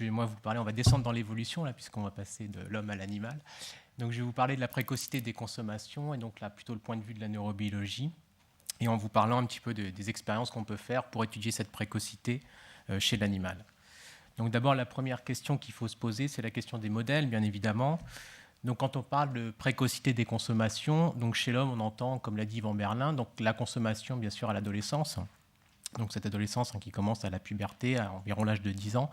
je vais moi vous parler, on va descendre dans l'évolution là, puisqu'on va passer de l'homme à l'animal. Donc je vais vous parler de la précocité des consommations et donc là plutôt le point de vue de la neurobiologie et en vous parlant un petit peu des expériences qu'on peut faire pour étudier cette précocité chez l'animal. Donc d'abord la première question qu'il faut se poser, c'est la question des modèles, bien évidemment. Donc quand on parle de précocité des consommations, donc chez l'homme on entend, comme l'a dit Yvan Berlin, donc la consommation bien sûr à l'adolescence. Donc cette adolescence qui commence à la puberté, à environ l'âge de 10 ans,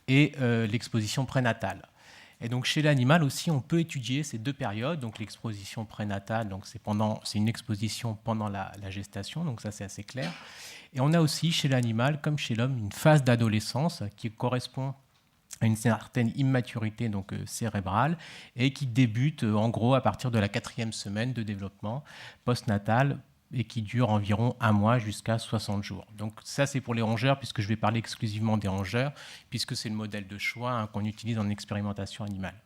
et l'exposition prénatale. Et donc chez l'animal aussi, on peut étudier ces deux périodes. Donc l'exposition prénatale, donc c'est une exposition pendant la gestation, donc ça c'est assez clair. Et on a aussi chez l'animal, comme chez l'homme, une phase d'adolescence qui correspond à une certaine immaturité donc, cérébrale et qui débute en gros à partir de la 4e semaine de développement postnatal et qui dure environ 1 mois jusqu'à 60 jours. Donc ça, c'est pour les rongeurs, puisque je vais parler exclusivement des rongeurs, puisque c'est le modèle de choix qu'on utilise en expérimentation animale.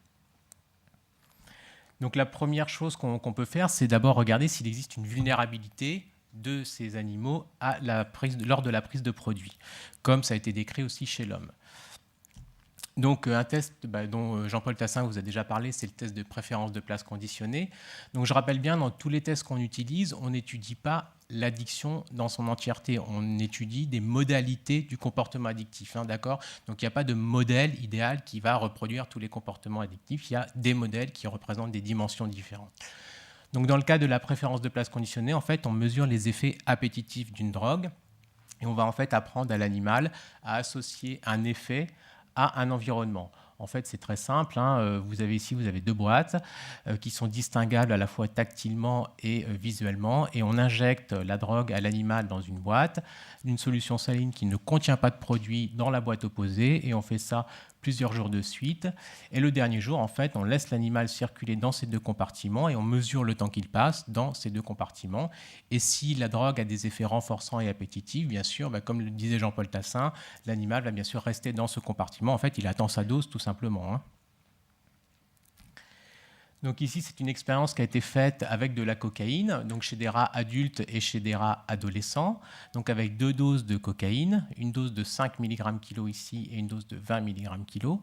Donc la première chose qu'on peut faire, c'est d'abord regarder s'il existe une vulnérabilité de ces animaux lors de la prise de produits, comme ça a été décrit aussi chez l'homme. Donc un test dont Jean-Paul Tassin vous a déjà parlé, c'est le test de préférence de place conditionnée. Donc je rappelle bien, dans tous les tests qu'on utilise, on n'étudie pas l'addiction dans son entièreté, on étudie des modalités du comportement addictif, d'accord ? Donc il n'y a pas de modèle idéal qui va reproduire tous les comportements addictifs, il y a des modèles qui représentent des dimensions différentes. Donc dans le cas de la préférence de place conditionnée, en fait, on mesure les effets appétitifs d'une drogue et on va en fait apprendre à l'animal à associer un effet à un environnement. En fait, c'est très simple. Vous avez 2 boîtes qui sont distinguables à la fois tactilement et visuellement. Et on injecte la drogue à l'animal dans une boîte, une solution saline qui ne contient pas de produit dans la boîte opposée. Et on fait ça plusieurs jours de suite. Et le dernier jour, en fait, on laisse l'animal circuler dans ces 2 compartiments et on mesure le temps qu'il passe dans ces 2 compartiments. Et si la drogue a des effets renforçants et appétitifs, bien sûr, comme le disait Jean-Paul Tassin, l'animal va bien sûr rester dans ce compartiment. En fait, il attend sa dose tout simplement. Donc ici, c'est une expérience qui a été faite avec de la cocaïne, donc chez des rats adultes et chez des rats adolescents, donc avec 2 doses de cocaïne, une dose de 5 mg kg ici et une dose de 20 mg kg.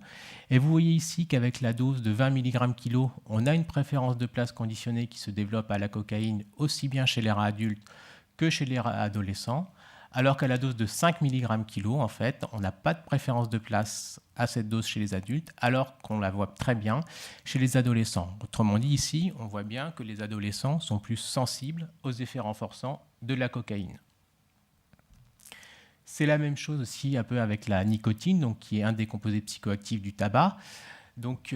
Et vous voyez ici qu'avec la dose de 20 mg kg, on a une préférence de place conditionnée qui se développe à la cocaïne aussi bien chez les rats adultes que chez les rats adolescents. Alors qu'à la dose de 5 mg kg, en fait, on n'a pas de préférence de place à cette dose chez les adultes, alors qu'on la voit très bien chez les adolescents. Autrement dit, ici, on voit bien que les adolescents sont plus sensibles aux effets renforçants de la cocaïne. C'est la même chose aussi un peu avec la nicotine, donc, qui est un des composés psychoactifs du tabac. Donc,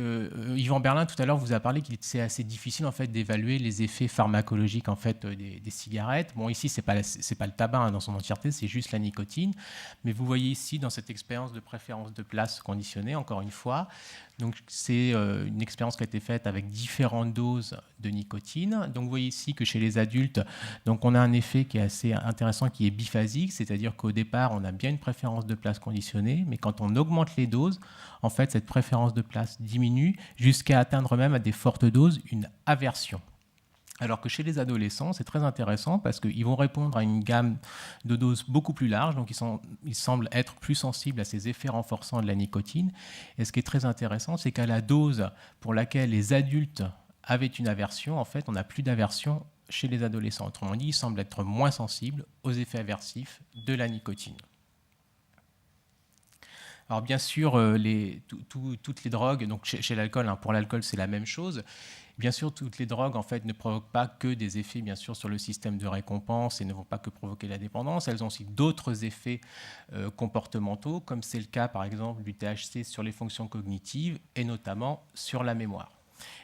Yvan Berlin, tout à l'heure, vous a parlé qu'il était assez difficile en fait, d'évaluer les effets pharmacologiques en fait, des cigarettes. Bon, ici, ce n'est pas le tabac dans son entièreté, c'est juste la nicotine. Mais vous voyez ici, dans cette expérience de préférence de place conditionnée, encore une fois, donc c'est une expérience qui a été faite avec différentes doses de nicotine. Donc, vous voyez ici que chez les adultes, donc, on a un effet qui est assez intéressant, qui est biphasique, c'est-à-dire qu'au départ, on a bien une préférence de place conditionnée, mais quand on augmente les doses, en fait, cette préférence de place diminue jusqu'à atteindre même à des fortes doses une aversion. Alors que chez les adolescents, c'est très intéressant parce qu'ils vont répondre à une gamme de doses beaucoup plus large, donc ils semblent être plus sensibles à ces effets renforçants de la nicotine. Et ce qui est très intéressant, c'est qu'à la dose pour laquelle les adultes avaient une aversion, en fait, on n'a plus d'aversion chez les adolescents. Autrement dit, ils semblent être moins sensibles aux effets aversifs de la nicotine. Alors bien sûr, toutes les drogues, donc chez l'alcool, pour l'alcool c'est la même chose. Bien sûr, toutes les drogues en fait ne provoquent pas que des effets bien sûr sur le système de récompense et ne vont pas que provoquer la dépendance. Elles ont aussi d'autres effets comportementaux, comme c'est le cas par exemple du THC sur les fonctions cognitives et notamment sur la mémoire.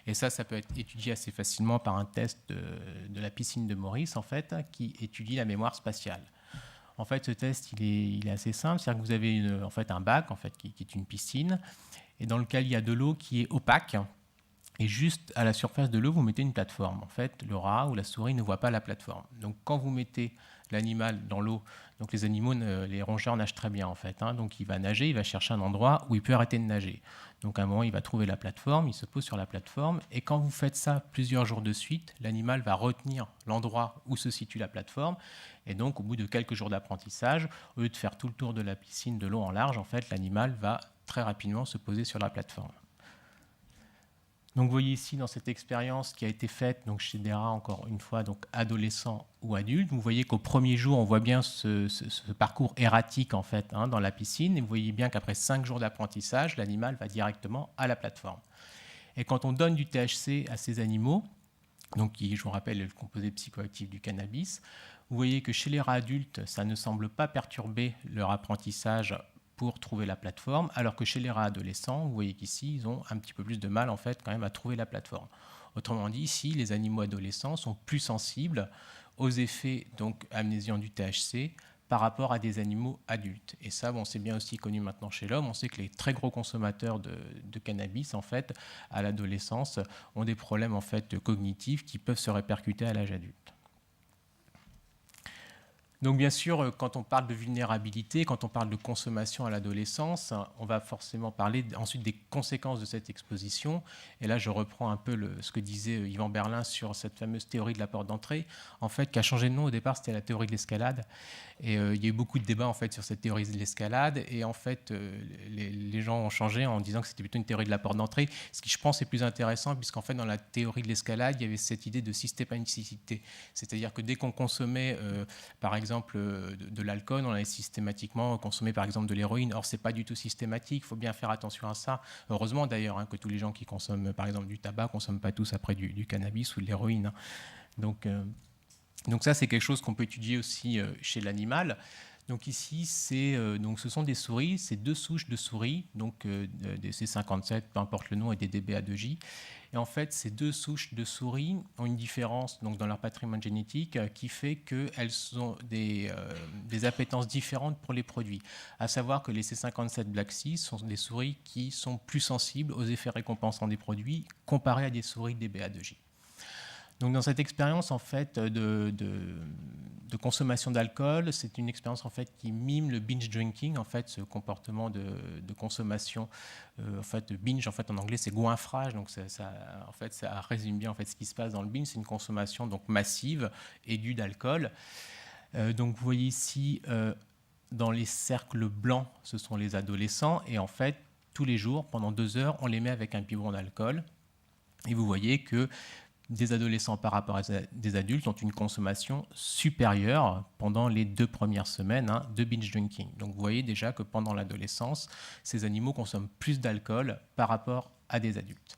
Et ça peut être étudié assez facilement par un test de la piscine de Maurice en fait, qui étudie la mémoire spatiale. En fait, ce test, il est assez simple. C'est-à-dire que vous avez en fait, un bac en fait, qui est une piscine et dans lequel il y a de l'eau qui est opaque. Et juste à la surface de l'eau, vous mettez une plateforme. En fait, le rat ou la souris ne voit pas la plateforme. Donc, quand vous mettez l'animal dans l'eau, donc les animaux, les rongeurs nagent très bien en fait. Donc, il va nager, il va chercher un endroit où il peut arrêter de nager. Donc, à un moment, il va trouver la plateforme, il se pose sur la plateforme. Et quand vous faites ça plusieurs jours de suite, l'animal va retenir l'endroit où se situe la plateforme. Et donc, au bout de quelques jours d'apprentissage, au lieu de faire tout le tour de la piscine de long en large, en fait, l'animal va très rapidement se poser sur la plateforme. Donc vous voyez ici dans cette expérience qui a été faite donc chez des rats, encore une fois, donc adolescents ou adultes, vous voyez qu'au premier jour, on voit bien ce parcours erratique en fait, hein, dans la piscine, et vous voyez bien qu'après 5 jours d'apprentissage, l'animal va directement à la plateforme. Et quand on donne du THC à ces animaux, donc qui, je vous rappelle, est le composé psychoactif du cannabis, vous voyez que chez les rats adultes, ça ne semble pas perturber leur apprentissage pour trouver la plateforme, alors que chez les rats adolescents, vous voyez qu'ici, ils ont un petit peu plus de mal en fait quand même à trouver la plateforme. Autrement dit, ici, les animaux adolescents sont plus sensibles aux effets donc amnésiants du THC par rapport à des animaux adultes. Et ça, bon, c'est bien aussi connu maintenant chez l'homme. On sait que les très gros consommateurs de cannabis, en fait, à l'adolescence, ont des problèmes en fait cognitifs qui peuvent se répercuter à l'âge adulte. Donc bien sûr, quand on parle de vulnérabilité, quand on parle de consommation à l'adolescence, on va forcément parler ensuite des conséquences de cette exposition. Et là, je reprends un peu ce que disait Yvan Berlin sur cette fameuse théorie de la porte d'entrée, en fait, qui a changé de nom au départ, c'était la théorie de l'escalade. Et il y a eu beaucoup de débats en fait sur cette théorie de l'escalade. Et en fait, les gens ont changé en disant que c'était plutôt une théorie de la porte d'entrée, ce qui, je pense, est plus intéressant, puisqu'en fait, dans la théorie de l'escalade, il y avait cette idée de systématicité. C'est-à-dire que dès qu'on consommait, par exemple, de l'alcool, on allait systématiquement consommer par exemple de l'héroïne. Or, ce n'est pas du tout systématique, il faut bien faire attention à ça. Heureusement d'ailleurs que tous les gens qui consomment par exemple du tabac ne consomment pas tous après du cannabis ou de l'héroïne. Donc ça, c'est quelque chose qu'on peut étudier aussi chez l'animal. Donc ici, ce sont des souris, c'est 2 souches de souris, donc des C57, peu importe le nom, et des DBA2J. Et en fait, ces 2 souches de souris ont une différence donc, dans leur patrimoine génétique qui fait qu'elles ont des appétences différentes pour les produits. À savoir que les C57 Black Sea sont des souris qui sont plus sensibles aux effets récompensants des produits comparées à des souris DBA2J. Donc dans cette expérience en fait de consommation d'alcool, c'est une expérience en fait qui mime le binge drinking, en fait ce comportement de consommation, en fait binge en fait en anglais c'est goinfrage, donc ça résume bien en fait ce qui se passe dans le binge, c'est une consommation donc massive et due d'alcool. Donc vous voyez ici dans les cercles blancs, ce sont les adolescents et en fait tous les jours pendant 2 heures on les met avec un biberon d'alcool et vous voyez que des adolescents par rapport à des adultes ont une consommation supérieure pendant les 2 premières semaines de binge drinking. Donc vous voyez déjà que pendant l'adolescence, ces animaux consomment plus d'alcool par rapport à des adultes.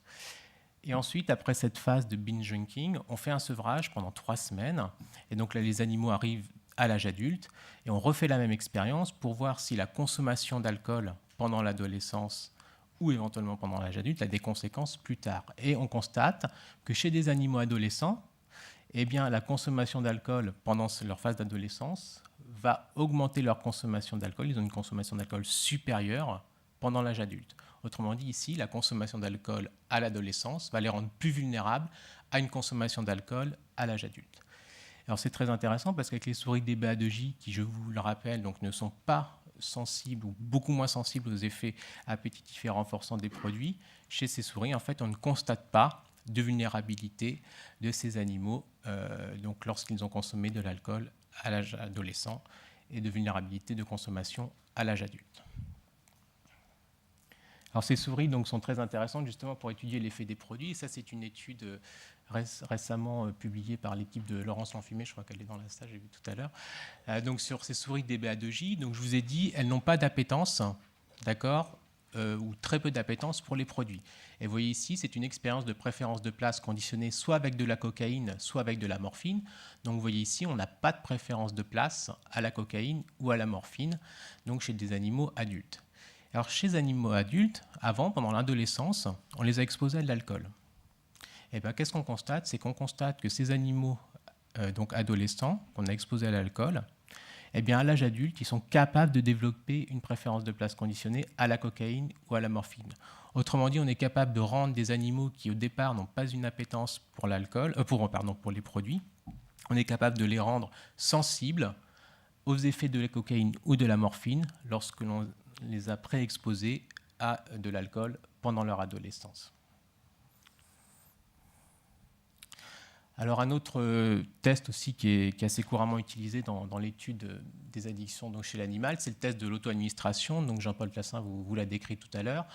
Et ensuite, après cette phase de binge drinking, on fait un sevrage pendant 3 semaines. Et donc là, les animaux arrivent à l'âge adulte et on refait la même expérience pour voir si la consommation d'alcool pendant l'adolescence ou éventuellement pendant l'âge adulte a des conséquences plus tard. Et on constate que chez des animaux adolescents, eh bien, la consommation d'alcool pendant leur phase d'adolescence va augmenter leur consommation d'alcool. Ils ont une consommation d'alcool supérieure pendant l'âge adulte. Autrement dit, ici, la consommation d'alcool à l'adolescence va les rendre plus vulnérables à une consommation d'alcool à l'âge adulte. Alors c'est très intéressant parce qu'avec les souris DBA2J, qui, je vous le rappelle, donc, ne sont pas sensibles ou beaucoup moins sensibles aux effets appétitifs et renforçants des produits, chez ces souris, en fait, on ne constate pas de vulnérabilité de ces animaux donc lorsqu'ils ont consommé de l'alcool à l'âge adolescent et de vulnérabilité de consommation à l'âge adulte. Alors ces souris donc, sont très intéressantes justement pour étudier l'effet des produits. Et ça, c'est une étude récemment publiée par l'équipe de Laurence Lanfumé, je crois qu'elle est dans la salle, j'ai vu tout à l'heure, donc sur ces souris DBA2J. Donc je vous ai dit, elles n'ont pas d'appétence, d'accord, ou très peu d'appétence pour les produits. Et vous voyez ici, c'est une expérience de préférence de place conditionnée soit avec de la cocaïne, soit avec de la morphine. Donc vous voyez ici, on n'a pas de préférence de place à la cocaïne ou à la morphine, donc chez des animaux adultes. Alors chez les animaux adultes, avant, pendant l'adolescence, on les a exposés à de l'alcool. Et bien qu'est-ce qu'on constate? C'est qu'on constate que ces animaux donc adolescents qu'on a exposés à l'alcool, eh bien à l'âge adulte, ils sont capables de développer une préférence de place conditionnée à la cocaïne ou à la morphine. Autrement dit, on est capable de rendre des animaux qui au départ n'ont pas une appétence pour l'alcool, pour les produits, on est capable de les rendre sensibles aux effets de la cocaïne ou de la morphine lorsque l'on les a préexposés à de l'alcool pendant leur adolescence. Alors un autre test aussi qui est assez couramment utilisé dans l'étude des addictions donc chez l'animal, c'est le test de l'auto-administration. Donc Jean-Paul Plassin vous l'a décrit tout à l'heure.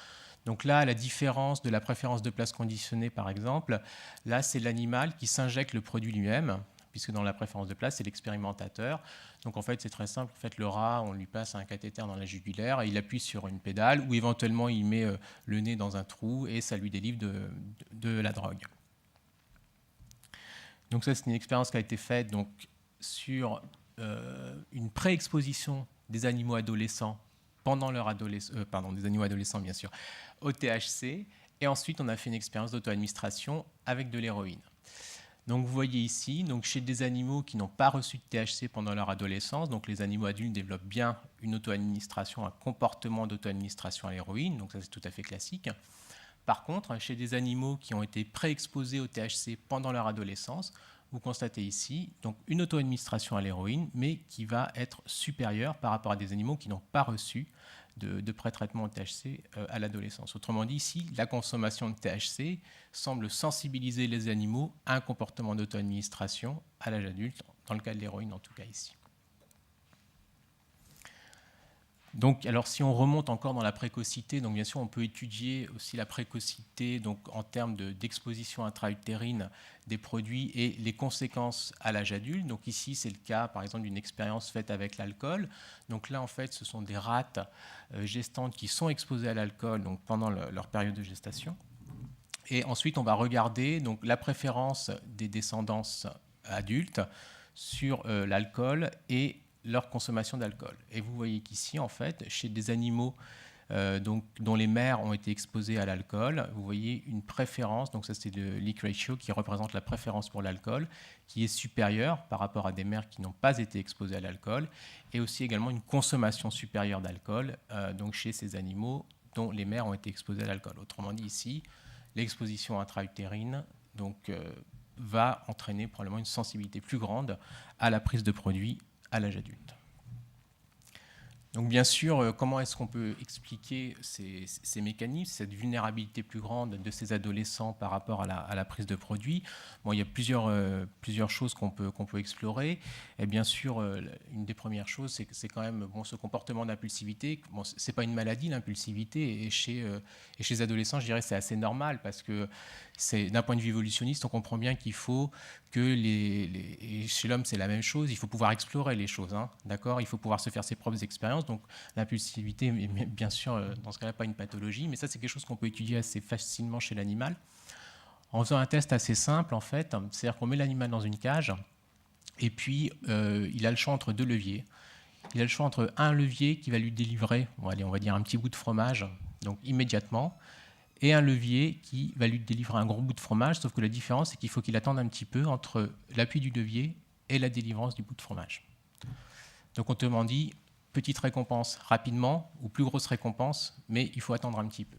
Donc là, à la différence de la préférence de place conditionnée, par exemple, là, c'est l'animal qui s'injecte le produit lui-même, puisque dans la préférence de place, c'est l'expérimentateur. Donc en fait, c'est très simple. En fait, le rat, on lui passe un cathéter dans la jugulaire et il appuie sur une pédale ou éventuellement il met le nez dans un trou et ça lui délivre de la drogue. Donc ça, c'est une expérience qui a été faite donc, sur une pré-exposition des animaux adolescents pendant leur des animaux adolescents bien sûr, au THC. Et ensuite, on a fait une expérience d'auto-administration avec de l'héroïne. Donc vous voyez ici, donc chez des animaux qui n'ont pas reçu de THC pendant leur adolescence, donc les animaux adultes développent bien une auto-administration, un comportement d'auto-administration à l'héroïne, donc ça c'est tout à fait classique. Par contre, chez des animaux qui ont été pré-exposés au THC pendant leur adolescence, vous constatez ici donc une auto-administration à l'héroïne, mais qui va être supérieure par rapport à des animaux qui n'ont pas reçu de pré-traitement au THC à l'adolescence. Autrement dit, ici, la consommation de THC semble sensibiliser les animaux à un comportement d'auto-administration à l'âge adulte, dans le cas de l'héroïne en tout cas ici. Donc, alors si on remonte encore dans la précocité, donc bien sûr on peut étudier aussi la précocité donc en termes d'exposition intra-utérine des produits et les conséquences à l'âge adulte. Donc ici c'est le cas par exemple d'une expérience faite avec l'alcool. Donc là en fait ce sont des rates gestantes qui sont exposées à l'alcool donc pendant leur période de gestation. Et ensuite on va regarder donc la préférence des descendances adultes sur l'alcool et leur consommation d'alcool. Et vous voyez qu'ici, en fait, chez des animaux dont les mères ont été exposées à l'alcool, vous voyez une préférence, donc ça c'est le leak ratio qui représente la préférence pour l'alcool, qui est supérieure par rapport à des mères qui n'ont pas été exposées à l'alcool, et aussi également une consommation supérieure d'alcool donc chez ces animaux dont les mères ont été exposées à l'alcool. Autrement dit ici, l'exposition intra-utérine donc, va entraîner probablement une sensibilité plus grande à la prise de produits à l'âge adulte. Donc bien sûr, comment est-ce qu'on peut expliquer ces mécanismes, cette vulnérabilité plus grande de ces adolescents par rapport à la prise de produits? Bon, il y a plusieurs choses qu'on peut explorer. Et bien sûr, une des premières choses, c'est quand même ce comportement d'impulsivité. Bon, ce n'est pas une maladie, l'impulsivité, et chez les adolescents, je dirais que c'est assez normal parce que d'un point de vue évolutionniste, on comprend bien qu'il faut que et chez l'homme, c'est la même chose, il faut pouvoir explorer les choses, hein, d'accord ? Il faut pouvoir se faire ses propres expériences. Donc l'impulsivité, bien sûr, dans ce cas-là, pas une pathologie, mais ça, c'est quelque chose qu'on peut étudier assez facilement chez l'animal. En faisant un test assez simple, en fait, c'est-à-dire qu'on met l'animal dans une cage, et puis il a le choix entre deux leviers. Il a le choix entre un levier qui va lui délivrer, on va dire un petit bout de fromage, donc immédiatement, et un levier qui va lui délivrer un gros bout de fromage, sauf que la différence, c'est qu'il faut qu'il attende un petit peu entre l'appui du levier et la délivrance du bout de fromage. Donc autrement dit, petite récompense rapidement ou plus grosse récompense, mais il faut attendre un petit peu.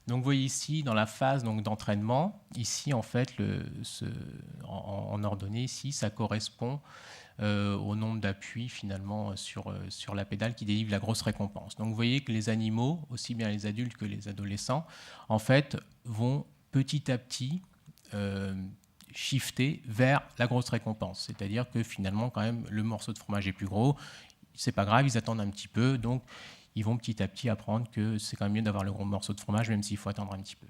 Donc vous voyez ici, dans la phase d'entraînement, ici en fait, en ordonnée, ici, ça correspond au nombre d'appuis finalement sur la pédale qui délivre la grosse récompense. Donc vous voyez que les animaux, aussi bien les adultes que les adolescents, en fait, vont petit à petit shifter vers la grosse récompense. C'est-à-dire que finalement, quand même, le morceau de fromage est plus gros, c'est pas grave, ils attendent un petit peu, donc ils vont petit à petit apprendre que c'est quand même mieux d'avoir le gros morceau de fromage, même s'il faut attendre un petit peu.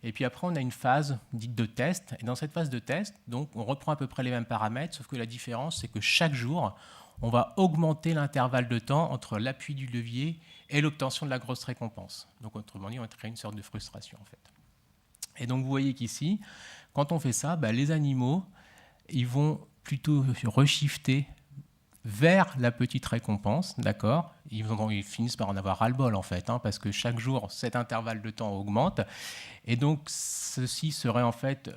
Et puis après, on a une phase dite de test. Et dans cette phase de test, donc, on reprend à peu près les mêmes paramètres, sauf que la différence, c'est que chaque jour, on va augmenter l'intervalle de temps entre l'appui du levier et l'obtention de la grosse récompense. Donc, autrement dit, on va créer une sorte de frustration, en fait. Et donc, vous voyez qu'ici, quand on fait ça, les animaux, ils vont plutôt reshifter vers la petite récompense, d'accord ? Ils finissent par en avoir ras-le-bol, en fait, hein, parce que chaque jour, cet intervalle de temps augmente. Et donc, ceci serait en fait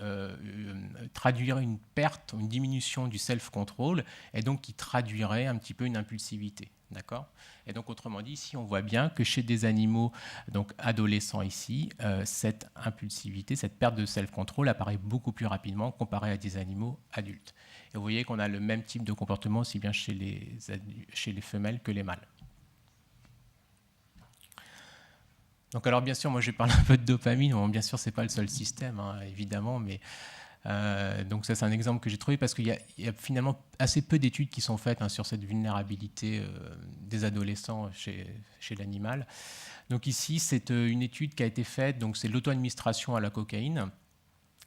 traduire une perte, une diminution du self-control, et donc qui traduirait un petit peu une impulsivité, d'accord ? Et donc, autrement dit, ici, on voit bien que chez des animaux donc adolescents ici, cette impulsivité, cette perte de self-control apparaît beaucoup plus rapidement comparé à des animaux adultes. Et vous voyez qu'on a le même type de comportement aussi bien chez les femelles que les mâles. Donc alors bien sûr, moi je vais parler un peu de dopamine. Bon, bien sûr, ce n'est pas le seul système, hein, évidemment, mais Donc ça, c'est un exemple que j'ai trouvé parce qu'il y a finalement assez peu d'études qui sont faites sur cette vulnérabilité des adolescents chez l'animal. Donc ici, c'est une étude qui a été faite, donc c'est l'auto-administration à la cocaïne.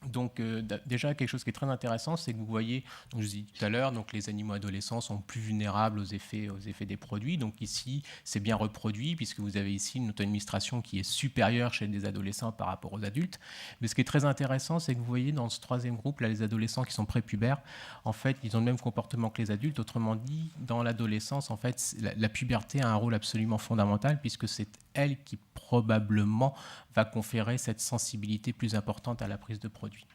Donc déjà, quelque chose qui est très intéressant, c'est que vous voyez, donc je vous ai dit tout à l'heure, donc les animaux adolescents sont plus vulnérables aux effets des produits. Donc ici, c'est bien reproduit, puisque vous avez ici une auto-administration qui est supérieure chez les adolescents par rapport aux adultes. Mais ce qui est très intéressant, c'est que vous voyez dans ce troisième groupe, là, les adolescents qui sont prépubères, en fait, ils ont le même comportement que les adultes. Autrement dit, dans l'adolescence, en fait, la puberté a un rôle absolument fondamental, puisque c'est elle qui probablement va conférer cette sensibilité plus importante à la prise de produits.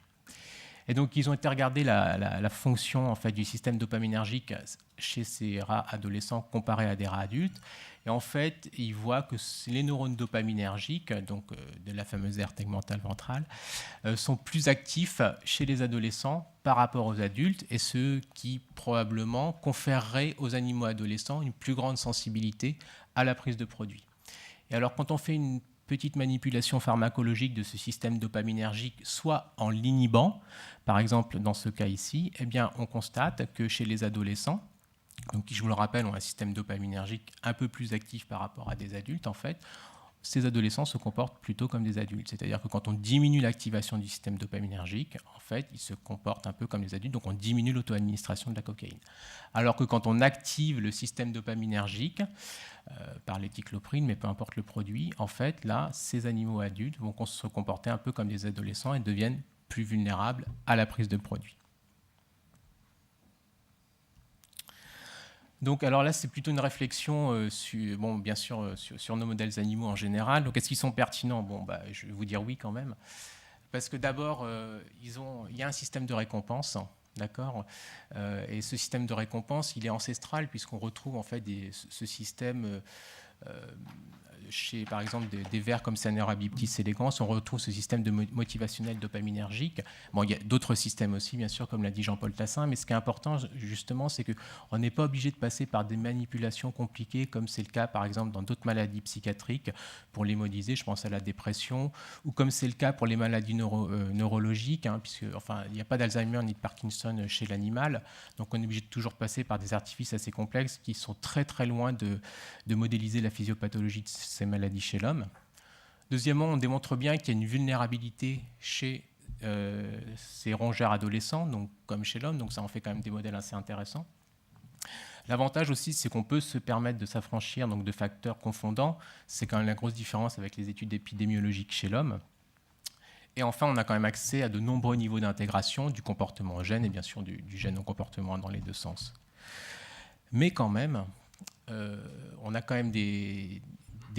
Et donc, ils ont été regarder la fonction en fait, du système dopaminergique chez ces rats adolescents comparé à des rats adultes. Et en fait, ils voient que les neurones dopaminergiques, donc de la fameuse aire tegmentale ventrale, sont plus actifs chez les adolescents par rapport aux adultes, et ce qui probablement conférerait aux animaux adolescents une plus grande sensibilité à la prise de produits. Et alors, quand on fait une petite manipulation pharmacologique de ce système dopaminergique, soit en l'inhibant, par exemple dans ce cas ici, eh bien, on constate que chez les adolescents, donc qui, je vous le rappelle, ont un système dopaminergique un peu plus actif par rapport à des adultes, en fait, ces adolescents se comportent plutôt comme des adultes. C'est-à-dire que quand on diminue l'activation du système dopaminergique, en fait, ils se comportent un peu comme les adultes, donc on diminue l'auto-administration de la cocaïne. Alors que quand on active le système dopaminergique, par l'éthicloprine, mais peu importe le produit, en fait, là, ces animaux adultes vont se comporter un peu comme des adolescents et deviennent plus vulnérables à la prise de produits. Donc, alors là, c'est plutôt une réflexion bien sûr, sur nos modèles animaux en général. Donc, est-ce qu'ils sont pertinents ? Bon, je vais vous dire oui quand même. Parce que d'abord, il y a un système de récompense, d'accord ? Et ce système de récompense, il est ancestral, puisqu'on retrouve en fait ce système chez, par exemple, des vers comme Caenorhabditis elegans, on retrouve ce système de motivationnel dopaminergique. Bon, il y a d'autres systèmes aussi, bien sûr, comme l'a dit Jean-Paul Tassin, mais ce qui est important, justement, c'est qu'on n'est pas obligé de passer par des manipulations compliquées, comme c'est le cas, par exemple, dans d'autres maladies psychiatriques, pour les modéliser, je pense à la dépression, ou comme c'est le cas pour les maladies neurologiques, puisque, enfin, il n'y a pas d'Alzheimer ni de Parkinson chez l'animal, donc on est obligé de toujours passer par des artifices assez complexes qui sont très, très loin de modéliser la physiopathologie de ces maladies chez l'homme. Deuxièmement, on démontre bien qu'il y a une vulnérabilité chez ces rongeurs adolescents, donc comme chez l'homme, donc ça en fait quand même des modèles assez intéressants. L'avantage aussi, c'est qu'on peut se permettre de s'affranchir donc, de facteurs confondants. C'est quand même la grosse différence avec les études épidémiologiques chez l'homme. Et enfin, on a quand même accès à de nombreux niveaux d'intégration du comportement au gène et bien sûr du gène au comportement dans les deux sens. Mais quand même, on a quand même des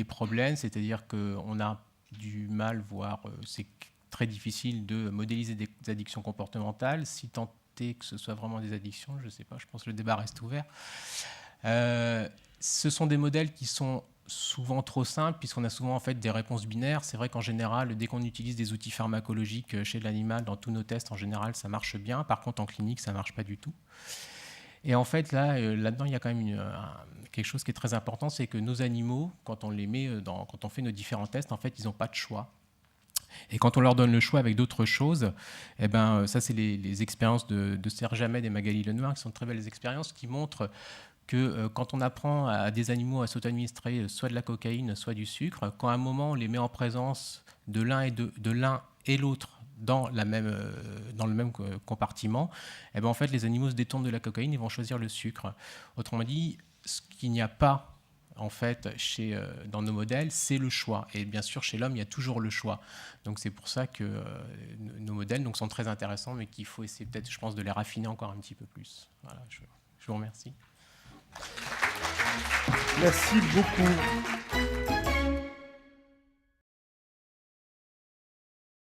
problèmes, c'est-à-dire qu'on a du mal, voire c'est très difficile de modéliser des addictions comportementales, si tant est que ce soit vraiment des addictions, je ne sais pas, je pense que le débat reste ouvert. Ce sont des modèles qui sont souvent trop simples, puisqu'on a souvent en fait des réponses binaires. C'est vrai qu'en général, dès qu'on utilise des outils pharmacologiques chez l'animal, dans tous nos tests, en général, ça marche bien. Par contre, en clinique, ça ne marche pas du tout. Et en fait, là-dedans, il y a quand même quelque chose qui est très important, c'est que nos animaux, quand on les met quand on fait nos différents tests, en fait, ils n'ont pas de choix. Et quand on leur donne le choix avec d'autres choses, eh ben, ça, c'est les expériences de Serge Hamed et Magali Lenoir, qui sont de très belles expériences, qui montrent que quand on apprend à des animaux à s'auto-administrer soit de la cocaïne, soit du sucre, quand à un moment on les met en présence de l'un et l'autre, dans le même compartiment, eh ben en fait, les animaux se détournent de la cocaïne et vont choisir le sucre. Autrement dit, ce qu'il n'y a pas en fait, dans nos modèles, c'est le choix. Et bien sûr, chez l'homme, il y a toujours le choix. Donc c'est pour ça que nos modèles sont très intéressants, mais qu'il faut essayer peut-être, je pense, de les raffiner encore un petit peu plus. Voilà, je vous remercie. Merci beaucoup.